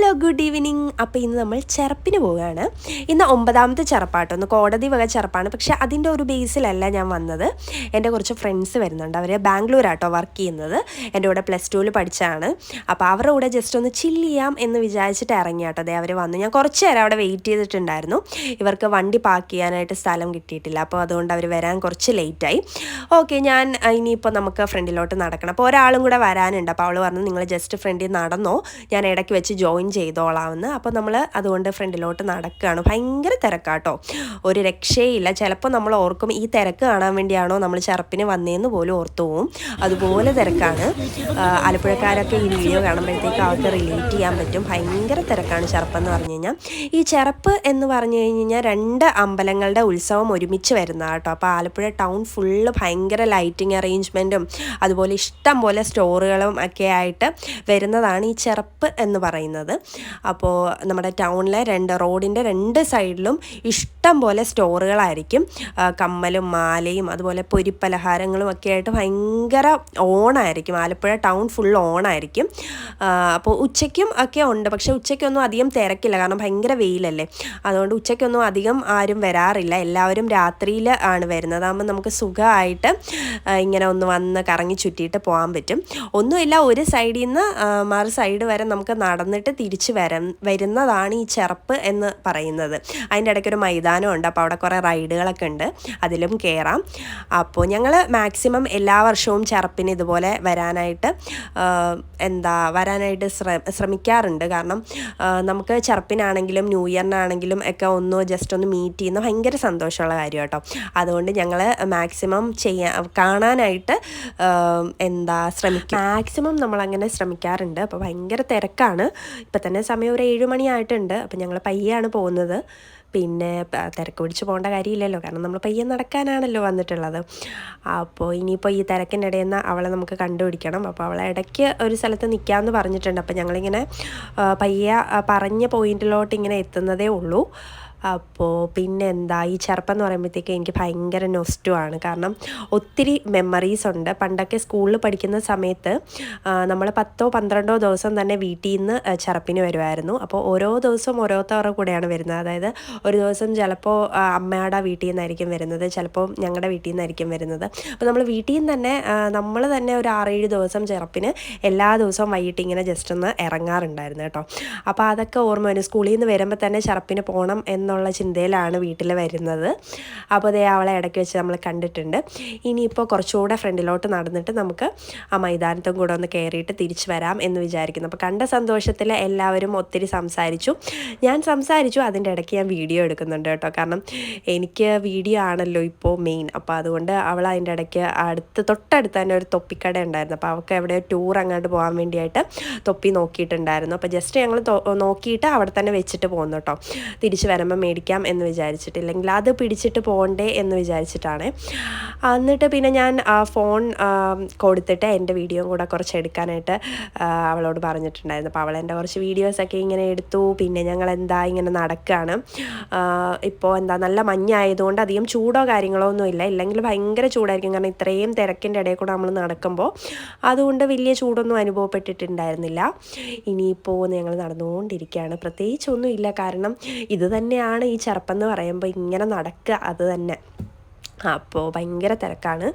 Hello good evening. അപ്പോൾ ഇന്ന് നമ്മൾ ചെറുപ്പിന് പോവുകയാണ്. ഇന്ന് 9ാമത്തെ ചെറുപ്പാട്ടോ. ഒന്ന് കോടതി വക ചെറുപ്പാണ്. പക്ഷേ അതിൻ്റെ ഒരു ബേസിലല്ല ഞാൻ വന്നത്. എൻ്റെ കുറച്ച് ഫ്രണ്ട്സ് വരുന്നുണ്ട്. അവർ ബാംഗ്ലൂരാട്ടോ വർക്ക് ചെയ്യുന്നത്. എൻ്റെ കൂടെ +2 പഠിച്ചതാണ്. അപ്പോൾ അവരുടെ കൂടെ ജസ്റ്റ് ഒന്ന് ചില്ല് ചെയ്യാം എന്ന് വിചാരിച്ചിട്ട് ഇറങ്ങിയാട്ടോ. അതേ അവർ വന്നു. ഞാൻ കുറച്ച് നേരം അവിടെ വെയിറ്റ് ചെയ്തിട്ടുണ്ടായിരുന്നു. ഇവർക്ക് വണ്ടി പാർക്ക് ചെയ്യാനായിട്ട് സ്ഥലം കിട്ടിയിട്ടില്ല. അപ്പോൾ അതുകൊണ്ട് അവർ വരാൻ കുറച്ച് ലേറ്റായി. ഓക്കെ, ഞാൻ ഇനിയിപ്പോൾ നമുക്ക് ഫ്രണ്ടിലോട്ട് നടക്കണം. അപ്പോൾ ഒരാളും കൂടെ വരാനുണ്ട്. അപ്പോൾ അവൾ പറഞ്ഞു നിങ്ങൾ ജസ്റ്റ് ഫ്രണ്ടിൽ നടന്നോ, ഞാൻ ഇടയ്ക്ക് വെച്ച് ജോയിൻ ചെയ്തോളാമെന്ന്. അപ്പോൾ നമ്മൾ അതുകൊണ്ട് ഫ്രണ്ടിലോട്ട് നടക്കുകയാണ്. ഭയങ്കര തിരക്കാട്ടോ, ഒരു രക്ഷയില്ല. ചിലപ്പോൾ നമ്മൾ ഓർക്കും ഈ തിരക്ക് കാണാൻ വേണ്ടിയാണോ നമ്മൾ ചെറുപ്പിന് വന്നതെന്ന് പോലും ഓർത്തു പോവും. അതുപോലെ തിരക്കാണ്. ആലപ്പുഴക്കാരൊക്കെ ഈ വീഡിയോ കാണുമ്പോഴത്തേക്ക് അവർക്ക് റിലേറ്റ് ചെയ്യാൻ പറ്റും. ഭയങ്കര തിരക്കാണ് ചെറുപ്പെന്ന് പറഞ്ഞു കഴിഞ്ഞാൽ. ഈ ചെറുപ്പ് എന്ന് പറഞ്ഞു കഴിഞ്ഞാൽ 2 അമ്പലങ്ങളുടെ ഉത്സവം ഒരുമിച്ച് വരുന്ന കേട്ടോ. അപ്പോൾ ആലപ്പുഴ ടൗൺ ഫുള്ള് ഭയങ്കര ലൈറ്റിംഗ് അറേഞ്ച്മെൻറ്റും അതുപോലെ ഇഷ്ടം പോലെ സ്റ്റോറുകളും ഒക്കെ ആയിട്ട് വരുന്നതാണ് ഈ ചെറുപ്പ് എന്ന് പറയുന്നത്. അപ്പോൾ നമ്മുടെ ടൗണിലെ റോഡിൻ്റെ 2 സൈഡിലും ഇഷ്ടം പോലെ സ്റ്റോറുകളായിരിക്കും. കമ്മലും മാലയും അതുപോലെ പൊരിപ്പലഹാരങ്ങളും ഒക്കെ ആയിട്ട് ഭയങ്കര ഓണായിരിക്കും. ആലപ്പുഴ ടൗൺ ഫുൾ ഓണായിരിക്കും. അപ്പോൾ ഉച്ചയ്ക്കും ഒക്കെ ഉണ്ട്. പക്ഷേ ഉച്ചയ്ക്കൊന്നും അധികം തിരക്കില്ല, കാരണം ഭയങ്കര വെയിലല്ലേ. അതുകൊണ്ട് ഉച്ചയ്ക്കൊന്നും അധികം ആരും വരാറില്ല. എല്ലാവരും രാത്രിയിൽ ആണ് വരുന്നത്. അതാകുമ്പോൾ നമുക്ക് സുഖമായിട്ട് ഇങ്ങനെ ഒന്ന് വന്ന് കറങ്ങി ചുറ്റിയിട്ട് പോകാൻ പറ്റും. ഒന്നുമില്ല, ഒരു സൈഡിൽ നിന്ന് മറു സൈഡ് വരെ നമുക്ക് നടന്നിട്ട് തിരിച്ച് വരുന്നതാണ് ഈ ചെറുപ്പ് എന്ന് പറയുന്നത്. അതിൻ്റെ ഇടയ്ക്കൊരു മൈതാനമുണ്ട്. അപ്പോൾ അവിടെ കുറേ റൈഡുകളൊക്കെ ഉണ്ട്, അതിലും കയറാം. അപ്പോൾ ഞങ്ങൾ മാക്സിമം എല്ലാ വർഷവും ചെറുപ്പിന് ഇതുപോലെ വരാനായിട്ട് ശ്രമിക്കാറുണ്ട്. കാരണം നമുക്ക് ചെറുപ്പിനാണെങ്കിലും ന്യൂ ഇയറിനാണെങ്കിലും ഒക്കെ ജസ്റ്റ് ഒന്ന് മീറ്റ് ചെയ്യുന്ന ഭയങ്കര സന്തോഷമുള്ള കാര്യം കേട്ടോ. അതുകൊണ്ട് ഞങ്ങൾ മാക്സിമം കാണാനായിട്ട് ശ്രമിക്കും. മാക്സിമം നമ്മളങ്ങനെ ശ്രമിക്കാറുണ്ട്. അപ്പോൾ ഭയങ്കര തിരക്കാണ്. ഇപ്പം തന്നെ സമയം ഒരു 7 മണിയായിട്ടുണ്ട്. അപ്പം ഞങ്ങൾ പയ്യാണ് പോകുന്നത്. പിന്നെ തിരക്ക് പിടിച്ച് പോകേണ്ട കാര്യമില്ലല്ലോ, കാരണം നമ്മൾ പയ്യെ നടക്കാനാണല്ലോ വന്നിട്ടുള്ളത്. അപ്പോൾ ഇനിയിപ്പോൾ ഈ തിരക്കിൻ്റെ ഇടയിൽ നിന്ന് അവളെ നമുക്ക് കണ്ടുപിടിക്കണം. അപ്പോൾ അവളെ ഇടയ്ക്ക് ഒരു സ്ഥലത്ത് നിൽക്കാമെന്ന് പറഞ്ഞിട്ടുണ്ട്. അപ്പോൾ ഞങ്ങളിങ്ങനെ പയ്യെ പറഞ്ഞ പോയിന്റിലോട്ട് ഇങ്ങനെ എത്തുന്നതേ ഉള്ളൂ. അപ്പോൾ പിന്നെ ഈ ചെറുപ്പെന്ന് പറയുമ്പോഴത്തേക്ക് എനിക്ക് ഭയങ്കര നൊസ്റ്റുമാണ്. കാരണം മെമ്മറീസ് ഉണ്ട്. പണ്ടൊക്കെ സ്കൂളിൽ പഠിക്കുന്ന സമയത്ത് നമ്മൾ 10-12 ദിവസം തന്നെ വീട്ടിൽ നിന്ന് ചെറുപ്പിന് വരുമായിരുന്നു. അപ്പോൾ ഓരോ ദിവസവും ഓരോരുത്തരുടെ കൂടെയാണ് വരുന്നത്. അതായത് ഒരു ദിവസം ചിലപ്പോൾ അമ്മയുടെ വീട്ടിൽ നിന്നായിരിക്കും വരുന്നത്, ചിലപ്പോൾ ഞങ്ങളുടെ വീട്ടിൽ നിന്നായിരിക്കും വരുന്നത്. അപ്പോൾ നമ്മൾ വീട്ടിൽ നിന്ന് തന്നെ നമ്മൾ തന്നെ ഒരു 6-7 ദിവസം ചെറുപ്പിന് എല്ലാ ദിവസവും വൈകിട്ട് ഇങ്ങനെ ജസ്റ്റ് ഒന്ന് ഇറങ്ങാറുണ്ടായിരുന്നു കേട്ടോ. അപ്പോൾ അതൊക്കെ ഓർമ്മ വരും. സ്കൂളിൽ നിന്ന് വരുമ്പോൾ തന്നെ ചെറുപ്പിന് പോകണം എന്നുള്ള ചിന്തയിലാണ് വീട്ടിൽ വരുന്നത്. അപ്പോൾ അതേ അവളെ ഇടയ്ക്ക് വെച്ച് നമ്മൾ കണ്ടിട്ടുണ്ട്. ഇനിയിപ്പോൾ കുറച്ചുകൂടെ ഫ്രണ്ടിലോട്ട് നടന്നിട്ട് നമുക്ക് ആ മൈതാനത്തും കൂടെ ഒന്ന് കയറിയിട്ട് തിരിച്ചു വരാം എന്ന് വിചാരിക്കുന്നു. അപ്പോൾ കണ്ട സന്തോഷത്തിൽ എല്ലാവരും ഒത്തിരി സംസാരിച്ചു. ഞാൻ സംസാരിച്ചു, അതിൻ്റെ ഇടയ്ക്ക് ഞാൻ വീഡിയോ എടുക്കുന്നുണ്ട് കേട്ടോ. കാരണം എനിക്ക് വീഡിയോ ആണല്ലോ ഇപ്പോൾ മെയിൻ. അപ്പോൾ അതുകൊണ്ട് അവൾ അതിൻ്റെ ഇടയ്ക്ക് തൊട്ടടുത്ത് തന്നെ ഒരു തൊപ്പിക്കട ഉണ്ടായിരുന്നു. അപ്പോൾ അവൾക്ക് എവിടെ ടൂർ അങ്ങോട്ട് പോകാൻ വേണ്ടിയിട്ട് തൊപ്പി നോക്കിയിട്ടുണ്ടായിരുന്നു. അപ്പോൾ ജസ്റ്റ് ഞങ്ങൾ നോക്കിയിട്ട് അവിടെ തന്നെ വെച്ചിട്ട് പോകുന്നു കേട്ടോ. തിരിച്ച് വരുമ്പോൾ മേടിക്കാം എന്ന് വിചാരിച്ചിട്ടില്ലെങ്കിൽ അത് പിടിച്ചിട്ട് പോകണ്ടേ എന്ന് വിചാരിച്ചിട്ടാണ്. എന്നിട്ട് പിന്നെ ഞാൻ ഫോൺ കൊടുത്തിട്ട് എൻ്റെ വീഡിയോ കൂടെ കുറച്ച് എടുക്കാനായിട്ട് അവളോട് പറഞ്ഞിട്ടുണ്ടായിരുന്നു. അപ്പോൾ അവൾ എൻ്റെ കുറച്ച് വീഡിയോസൊക്കെ ഇങ്ങനെ എടുത്തു. പിന്നെ ഞങ്ങൾ ഇങ്ങനെ നടക്കുകയാണ്. ഇപ്പോൾ നല്ല മഞ്ഞായതുകൊണ്ട് അധികം ചൂടോ കാര്യങ്ങളോ ഒന്നുമില്ല. ഇല്ലെങ്കിൽ ഭയങ്കര ചൂടായിരിക്കും, കാരണം ഇത്രയും തിരക്കിൻ്റെ ഇടയിൽ കൂടെ നമ്മൾ നടക്കുമ്പോൾ. അതുകൊണ്ട് വലിയ ചൂടൊന്നും അനുഭവപ്പെട്ടിട്ടുണ്ടായിരുന്നില്ല. ഇനിയിപ്പോൾ ഞങ്ങൾ നടന്നുകൊണ്ടിരിക്കുകയാണ്. പ്രത്യേകിച്ചൊന്നും ഇല്ല, കാരണം ഇത് തന്നെയാണ് ഈ ചെറുപ്പെന്ന് പറയുമ്പോൾ, ഇങ്ങനെ നടക്കുക അത് തന്നെ. അപ്പോൾ ഭയങ്കര തിരക്കാണ്.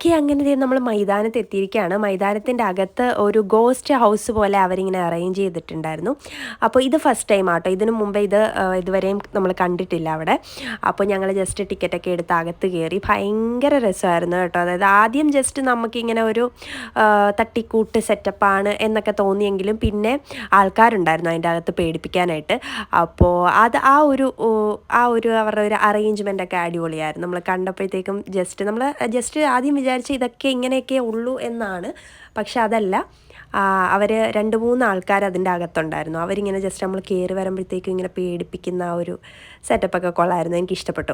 ഓക്കെ, അങ്ങനെ നമ്മൾ മൈതാനത്ത് എത്തിയിരിക്കുകയാണ്. മൈതാനത്തിൻ്റെ അകത്ത് ഒരു ഗോസ്റ്റ് ഹൗസ് പോലെ അവരിങ്ങനെ അറേഞ്ച് ചെയ്തിട്ടുണ്ടായിരുന്നു. അപ്പോൾ ഇത് ഫസ്റ്റ് ടൈം ആട്ടോ. ഇതിനു മുമ്പേ ഇതുവരെയും നമ്മൾ കണ്ടിട്ടില്ല അവിടെ. അപ്പോൾ ഞങ്ങൾ ജസ്റ്റ് ടിക്കറ്റൊക്കെ എടുത്ത് അകത്ത് കയറി. ഭയങ്കര രസമായിരുന്നു കേട്ടോ. അതായത് ആദ്യം ജസ്റ്റ് നമുക്കിങ്ങനെ ഒരു തട്ടിക്കൂട്ട് സെറ്റപ്പാണ് എന്നൊക്കെ തോന്നിയെങ്കിലും പിന്നെ ആൾക്കാരുണ്ടായിരുന്നു അതിൻ്റെ അകത്ത് പേടിപ്പിക്കാനായിട്ട്. അപ്പോൾ അവരുടെ ഒരു അറേഞ്ച്മെൻ്റ് ഒക്കെ അടിപൊളിയായിരുന്നു. നമ്മൾ കണ്ടപ്പോഴത്തേക്കും ജസ്റ്റ് ആദ്യം വിചാരിച്ച് ഇതൊക്കെ ഇങ്ങനെയൊക്കെ ഉള്ളൂ എന്നാണ്. പക്ഷെ അതല്ല, അവർ 2-3 ആൾക്കാർ അതിൻ്റെ അകത്തുണ്ടായിരുന്നു. അവരിങ്ങനെ ജസ്റ്റ് നമ്മൾ കയറി വരുമ്പോഴത്തേക്കും ഇങ്ങനെ പേടിപ്പിക്കുന്ന ആ ഒരു സെറ്റപ്പൊക്കെ കൊള്ളായിരുന്നു. എനിക്കിഷ്ടപ്പെട്ടു.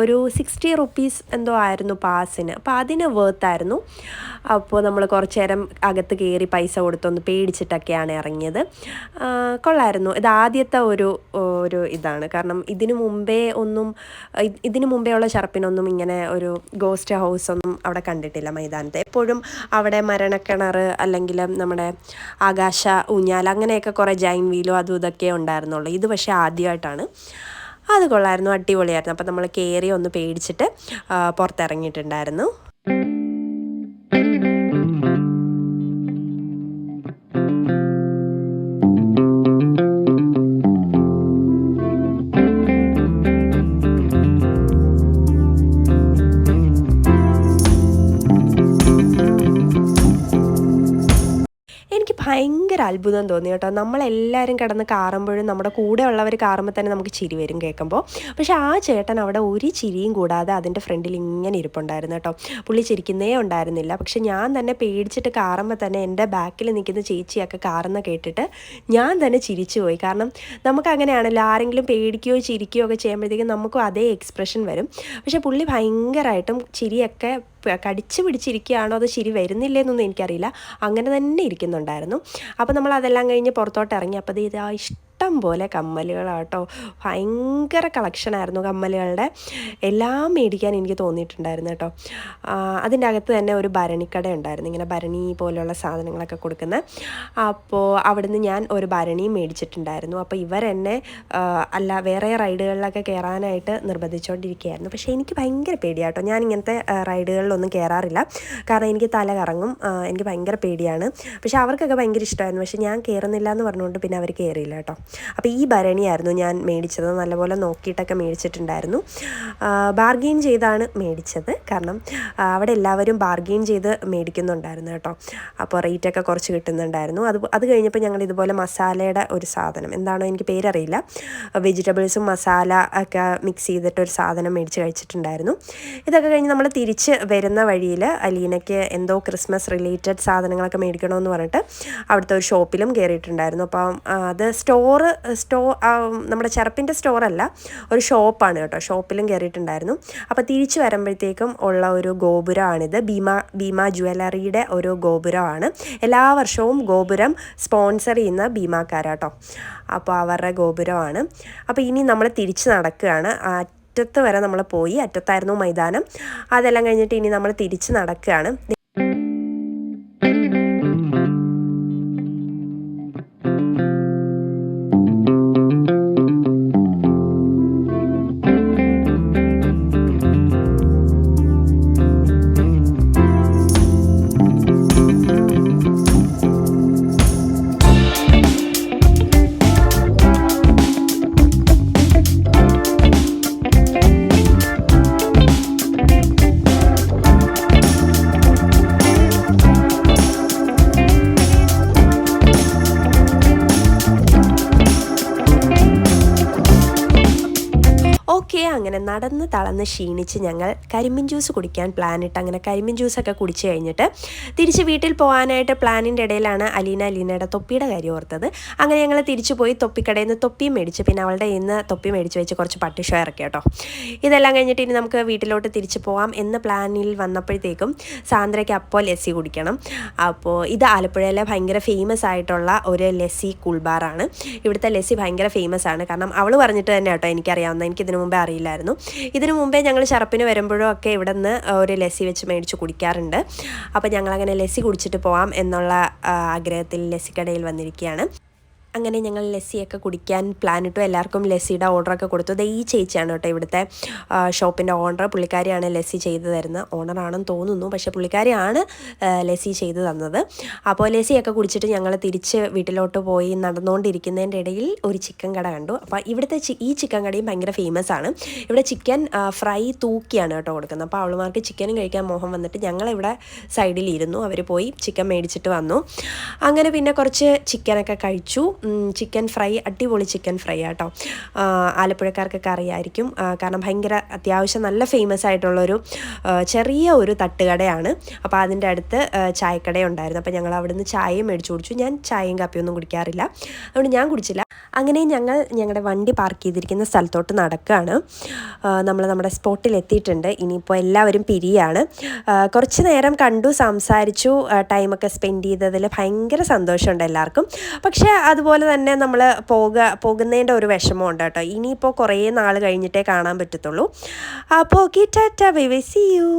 ഒരു 60 റുപ്പീസ് എന്തോ ആയിരുന്നു പാസിന്. അപ്പോൾ അതിന് വേർത്തായിരുന്നു. അപ്പോൾ നമ്മൾ കുറച്ച് നേരം അകത്ത് കയറി പൈസ കൊടുത്തൊന്ന് പേടിച്ചിട്ടൊക്കെയാണ് ഇറങ്ങിയത്. കൊള്ളായിരുന്നു. ഇത് ആദ്യത്തെ ഒരു ഇതാണ്. കാരണം ഇതിനു മുമ്പേ ഉള്ള ഷർപ്പിനൊന്നും ഇങ്ങനെ ഒരു ഗോസ്റ്റ് ഹൗസ് ഒന്നും അവിടെ കണ്ടിട്ടില്ല മൈതാനത്ത്. എപ്പോഴും അവിടെ മരണക്കിണർ അല്ലെങ്കിൽ നമ്മുടെ ആകാശ ഊഞ്ഞാൽ അങ്ങനെയൊക്കെ കുറേ ജൈൻ വീലും അതും ഇതൊക്കെ ഉണ്ടായിരുന്നുള്ളൂ. ഇത് പക്ഷേ ആദ്യമായിട്ടാണ്. അത് കൊള്ളായിരുന്നു, അടിപൊളിയായിരുന്നു. അപ്പോൾ നമ്മൾ കയറി ഒന്ന് പേടിച്ചിട്ട് പുറത്തിറങ്ങിയിട്ടുണ്ടായിരുന്നു. ഭയങ്കര അത്ഭുതം തോന്നി കേട്ടോ. നമ്മളെല്ലാവരും കിടന്ന് കാറുമ്പോഴും നമ്മുടെ കൂടെ ഉള്ളവർ കാറുമ്പോൾ തന്നെ നമുക്ക് ചിരി വരും കേൾക്കുമ്പോൾ. പക്ഷേ ആ ചേട്ടൻ അവിടെ ഒരു ചിരിയും കൂടാതെ അതിൻ്റെ ഫ്രണ്ടിൽ ഇങ്ങനെ ഇരിപ്പുണ്ടായിരുന്നു കേട്ടോ. പുള്ളി ചിരിക്കുന്നേ ഉണ്ടായിരുന്നില്ല. പക്ഷെ ഞാൻ തന്നെ പേടിച്ചിട്ട് കാറുമ്പോൾ തന്നെ എൻ്റെ ബാക്കിൽ നിൽക്കുന്ന ചേച്ചിയൊക്കെ കാറുന്ന കേട്ടിട്ട് ഞാൻ തന്നെ ചിരിച്ചു പോയി. കാരണം നമുക്ക് അങ്ങനെയാണല്ലോ, ആരെങ്കിലും പേടിക്കുകയോ ചിരിക്കുകയോ ഒക്കെ ചെയ്യുമ്പോഴത്തേക്കും നമുക്കും അതേ എക്സ്പ്രഷൻ വരും. പക്ഷേ പുള്ളി ഭയങ്കരമായിട്ടും ചിരിയൊക്കെ കടിച്ചു പിടിച്ചിരിക്കുകയാണോ അതോ ചിരി വരുന്നില്ലേന്നൊന്നും എനിക്കറിയില്ല, അങ്ങനെ തന്നെ ഇരിക്കുന്നുണ്ടായിരുന്നു. അപ്പോൾ നമ്മൾ അതെല്ലാം കഴിഞ്ഞ് പുറത്തോട്ട് ഇറങ്ങി. അപ്പോൾ ഇതാ ഇഷ്ടം പോലെ കമ്മലുകളാട്ടോ. ഭയങ്കര കളക്ഷനായിരുന്നു കമ്മലുകളുടെ. എല്ലാം മേടിക്കാൻ എനിക്ക് തോന്നിയിട്ടുണ്ടായിരുന്നു കേട്ടോ. അതിൻ്റെ അകത്ത് തന്നെ ഒരു ഭരണിക്കട ഉണ്ടായിരുന്നു, ഇങ്ങനെ ഭരണി പോലെയുള്ള സാധനങ്ങളൊക്കെ കൊടുക്കുന്നത്. അപ്പോൾ അവിടുന്ന് ഞാൻ ഒരു ഭരണിയും മേടിച്ചിട്ടുണ്ടായിരുന്നു. അപ്പോൾ ഇവരെന്നെ വേറെ റൈഡുകളിലൊക്കെ കയറാനായിട്ട് നിർബന്ധിച്ചുകൊണ്ടിരിക്കുകയായിരുന്നു. പക്ഷേ എനിക്ക് ഭയങ്കര പേടിയാട്ടോ. ഞാൻ ഇങ്ങനത്തെ റൈഡുകളിലൊന്നും കയറാറില്ല, കാരണം എനിക്ക് തല കറങ്ങും. എനിക്ക് ഭയങ്കര പേടിയാണ്. പക്ഷേ അവർക്കൊക്കെ ഭയങ്കര ഇഷ്ടമായിരുന്നു. പക്ഷേ ഞാൻ കയറുന്നില്ല എന്ന് പറഞ്ഞുകൊണ്ട് പിന്നെ അവർ കയറിയില്ല കേട്ടോ. അപ്പോൾ ഈ ഭരണിയായിരുന്നു ഞാൻ മേടിച്ചത്. നല്ലപോലെ നോക്കിയിട്ടൊക്കെ മേടിച്ചിട്ടുണ്ടായിരുന്നു. ബാർഗെയിൻ ചെയ്താണ് മേടിച്ചത്, കാരണം അവിടെ എല്ലാവരും ബാർഗെയിൻ ചെയ്ത് മേടിക്കുന്നുണ്ടായിരുന്നു കേട്ടോ. അപ്പോൾ റേറ്റൊക്കെ കുറച്ച് കിട്ടുന്നുണ്ടായിരുന്നു. അത് കഴിഞ്ഞപ്പോൾ ഞങ്ങൾ ഇതുപോലെ മസാലയുടെ ഒരു സാധനം, എന്താണോ എനിക്ക് പേരറിയില്ല, വെജിറ്റബിൾസും മസാല ഒക്കെ മിക്സ് ചെയ്തിട്ടൊരു സാധനം മേടിച്ച് കഴിച്ചിട്ടുണ്ടായിരുന്നു. ഇതൊക്കെ കഴിഞ്ഞ് നമ്മൾ തിരിച്ച് വരുന്ന വഴിയിൽ അലീനയ്ക്ക് എന്തോ ക്രിസ്മസ് റിലേറ്റഡ് സാധനങ്ങളൊക്കെ മേടിക്കണമെന്ന് പറഞ്ഞിട്ട് അവിടുത്തെ ഒരു ഷോപ്പിലും കയറിയിട്ടുണ്ടായിരുന്നു. അപ്പം അത് നമ്മുടെ ചെറുപ്പിൻ്റെ സ്റ്റോറല്ല, ഒരു ഷോപ്പാണ് കേട്ടോ. ഷോപ്പിലും കയറിയിട്ടുണ്ടായിരുന്നു. അപ്പോൾ തിരിച്ച് വരുമ്പോഴത്തേക്കും ഉള്ള ഒരു ഗോപുരമാണിത്. ഭീമ ജ്വല്ലറിയുടെ ഒരു ഗോപുരമാണ്. എല്ലാ വർഷവും ഗോപുരം സ്പോൺസർ ചെയ്യുന്ന ഭീമാക്കാരാട്ടോ. അപ്പോൾ അവരുടെ ഗോപുരമാണ്. അപ്പോൾ ഇനി നമ്മൾ തിരിച്ച് നടക്കുകയാണ്. അറ്റത്ത് വരെ നമ്മൾ പോയി, അറ്റത്തായിരുന്നു മൈതാനം. അതെല്ലാം കഴിഞ്ഞിട്ട് ഇനി നമ്മൾ തിരിച്ച് നടക്കുകയാണ്. അങ്ങനെ നടന്ന് തളർന്ന് ക്ഷീണിച്ച് ഞങ്ങൾ കരിമ്പിൻ ജ്യൂസ് കുടിക്കാൻ പ്ലാനിട്ട് അങ്ങനെ കരിമ്പിൻ ജ്യൂസൊക്കെ കുടിച്ച് കഴിഞ്ഞിട്ട് തിരിച്ച് വീട്ടിൽ പോകാനായിട്ട് പ്ലാനിൻ്റെ ഇടയിലാണ് അലീനയുടെ തൊപ്പിയുടെ കാര്യം ഓർത്തത്. അങ്ങനെ ഞങ്ങൾ തിരിച്ചു പോയി തൊപ്പിക്കടയിൽ നിന്ന് തൊപ്പിയും മേടിച്ച്, പിന്നെ അവളുടെ ഇന്ന് തൊപ്പി മേടിച്ച് വെച്ച് കുറച്ച് പട്ടിഷോ ഇറക്കി കേട്ടോ. ഇതെല്ലാം കഴിഞ്ഞിട്ട് ഇനി നമുക്ക് വീട്ടിലോട്ട് തിരിച്ചു പോകാം എന്ന് പ്ലാനിൽ വന്നപ്പോഴത്തേക്കും സാന്ദ്രയ്ക്ക് അപ്പോൾ ലസ്സി കുടിക്കണം. അപ്പോൾ ഇത് ആലപ്പുഴയിലെ ഭയങ്കര ഫേമസ് ആയിട്ടുള്ള ഒരു ലസ്സി കൂൾബാറാണ്. ഇവിടുത്തെ ലസ്സി ഭയങ്കര ഫേമസ് ആണ്. കാരണം അവൾ പറഞ്ഞിട്ട് തന്നെ കേട്ടോ എനിക്കറിയാവുന്ന, എനിക്കിതിനു മുമ്പേ അറിയില്ലായിരുന്നു. ഇതിനു മുമ്പേ ഞങ്ങൾ ഷറപ്പിന് വരുമ്പോഴും ഒക്കെ ഇവിടെ നിന്ന് ഒരു ലസ്സി വെച്ച് മേടിച്ച് കുടിക്കാറുണ്ട്. അപ്പോൾ ഞങ്ങളങ്ങനെ ലസ്സി കുടിച്ചിട്ട് പോകാം എന്നുള്ള ആഗ്രഹത്തിൽ ലസ്സിക്കടയിൽ വന്നിരിക്കുകയാണ്. അങ്ങനെ ഞങ്ങൾ ലസ്സിയൊക്കെ കുടിക്കാൻ പ്ലാൻ ഇട്ടു. എല്ലാവർക്കും ലസ്സിയുടെ ഓർഡറൊക്കെ കൊടുത്തു. അത് ഈ ചേച്ചിയാണ് കേട്ടോ ഇവിടുത്തെ ഷോപ്പിൻ്റെ ഓണർ. പുള്ളിക്കാരിയാണ് ലസ്സി ചെയ്ത് തരുന്നത്. ഓണറാണെന്ന് തോന്നുന്നു, പക്ഷേ പുള്ളിക്കാരിയാണ് ലസ്സി ചെയ്ത് തന്നത്. അപ്പോൾ ലസ്സിയൊക്കെ കുടിച്ചിട്ട് ഞങ്ങൾ തിരിച്ച് വീട്ടിലോട്ട് പോയി. നടന്നുകൊണ്ടിരിക്കുന്നതിൻ്റെ ഇടയിൽ ഒരു ചിക്കൻ കട കണ്ടു. അപ്പോൾ ഇവിടുത്തെ ഈ ചിക്കൻ കടയും ഭയങ്കര ഫേമസ് ആണ്. ഇവിടെ ചിക്കൻ ഫ്രൈ തൂക്കിയാണ് കേട്ടോ കൊടുക്കുന്നത്. അപ്പോൾ അവളുമാർക്ക് ചിക്കനും കഴിക്കാൻ മോഹം വന്നിട്ട് ഞങ്ങളിവിടെ സൈഡിലിരുന്നു. അവർ പോയി ചിക്കൻ മേടിച്ചിട്ട് വന്നു. അങ്ങനെ പിന്നെ കുറച്ച് ചിക്കനൊക്കെ കഴിച്ചു. ചിക്കൻ ഫ്രൈ, അടിപൊളി ചിക്കൻ ഫ്രൈ ആട്ടോ. ആലപ്പുഴക്കാർക്കൊക്കെ അറിയായിരിക്കും, കാരണം ഭയങ്കര അത്യാവശ്യം നല്ല ഫേമസ് ആയിട്ടുള്ളൊരു ചെറിയ ഒരു തട്ടുകടയാണ്. അപ്പോൾ അതിൻ്റെ അടുത്ത് ചായക്കടയുണ്ടായിരുന്നു. അപ്പോൾ ഞങ്ങൾ അവിടുന്ന് ചായയും മേടിച്ചു കുടിച്ചു. ഞാൻ ചായയും കാപ്പിയൊന്നും കുടിക്കാറില്ല, അതുകൊണ്ട് ഞാൻ കുടിച്ചില്ല. അങ്ങനെ ഞങ്ങൾ ഞങ്ങളുടെ വണ്ടി പാർക്ക് ചെയ്തിരിക്കുന്ന സ്ഥലത്തോട്ട് നടക്കുകയാണ്. നമ്മൾ നമ്മുടെ സ്പോട്ടിൽ എത്തിയിട്ടുണ്ട്. ഇനിയിപ്പോൾ എല്ലാവരും പിരിയാണ്. കുറച്ച് നേരം കണ്ടു, സംസാരിച്ചു, ടൈമൊക്കെ സ്പെൻഡ് ചെയ്തതിൽ ഭയങ്കര സന്തോഷമുണ്ട് എല്ലാവർക്കും. പക്ഷേ അതുപോലെ തന്നെ നമ്മൾ പോകുന്നതിൻ്റെ ഒരു വിഷമമുണ്ട് കേട്ടോ. ഇനിയിപ്പോൾ കുറേ നാൾ കഴിഞ്ഞിട്ടേ കാണാൻ പറ്റത്തുള്ളൂ. അപ്പോൾ okay, tata, bye bye, see U.